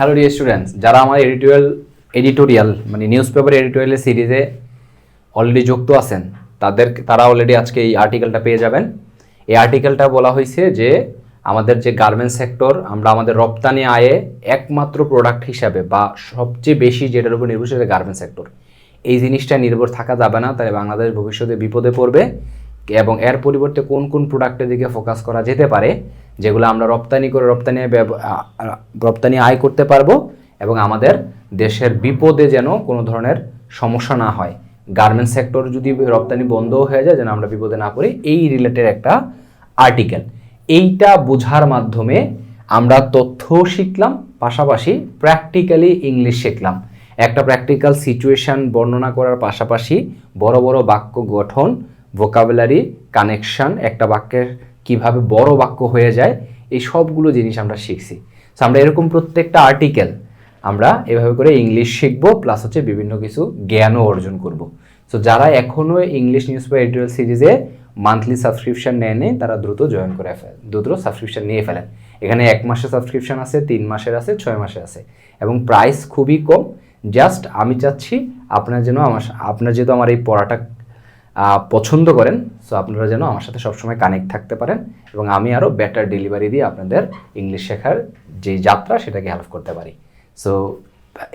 Hello dear students, যারা আমার editorial মানে নিউজ পেপার এডিটোরিয়ালের সিরিজে অলরেডি যুক্ত আছেন তারা অলরেডি আজকে এই আর্টিকেলটা পেয়ে যাবেন। এই আর্টিকেলটা বলা হয়েছে যে আমাদের যে গার্মেন্টস সেক্টর, আমরা আমাদের রপ্তানি আয়ে একমাত্র প্রোডাক্ট হিসাবে বা সবচেয়ে বেশি যেটার উপর নির্ভরশীল গার্মেন্টস সেক্টর, এই জিনিসটা নির্ভর থাকা যাবে না। তাহলে বাংলাদেশ ভবিষ্যতে বিপদে পড়বে এবং এর পরিবর্তে কোন কোন প্রোডাক্টের দিকে ফোকাস করা যেতে পারে যেগুলো আমরা রপ্তানি করে রপ্তানি আয় করতে পারবো এবং আমাদের দেশের বিপদে যেন কোনো ধরনের সমস্যা না হয়। গার্মেন্টস সেক্টর যদি রপ্তানি বন্ধও হয়ে যায় যেন আমরা বিপদে না পড়ি, এই রিলেটেড একটা আর্টিকেল। এইটা বোঝার মাধ্যমে আমরা তথ্যও শিখলাম, পাশাপাশি প্র্যাকটিক্যালি ইংলিশ শিখলাম। একটা প্র্যাকটিক্যাল সিচুয়েশান বর্ণনা করার পাশাপাশি বড় বড় বাক্য গঠন, ভোকাবুলারি, কানেকশন, একটা বাক্যের কিভাবে বড় বাক্য হয়ে যায়, এই সবগুলো জিনিস আমরা শিখছি। সো আমরা এরকম প্রত্যেকটা আর্টিকেল আমরা এভাবে করে ইংলিশ শিখবো, প্লাস হচ্ছে বিভিন্ন কিছু জ্ঞানও অর্জন করব। সো যারা এখনও ইংলিশ নিউজ পেপার এডিটোরিয়াল সিরিজে মান্থলি সাবস্ক্রিপশন নেয়নি তারা দ্রুত জয়েন করে দ্রুত সাবস্ক্রিপশন নিয়ে ফেলেন। এখানে 1 মাসের সাবস্ক্রিপশন আছে, 3 মাসের আছে, 6 মাসের আছে এবং প্রাইস খুবই কম। জাস্ট আমি চাচ্ছি আপনার যেহেতু আমার এই পড়াটা পছন্দ করেন, সো আপনারা যেন আমার সাথে সবসময় কানেক্ট থাকতে পারেন এবং আমি আরও বেটার ডেলিভারি দিয়ে আপনাদের ইংলিশ শেখার যে যাত্রা সেটাকে হেল্প করতে পারি। সো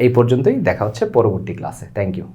এই পর্যন্তই, দেখা হচ্ছে পরবর্তী ক্লাসে। Thank you.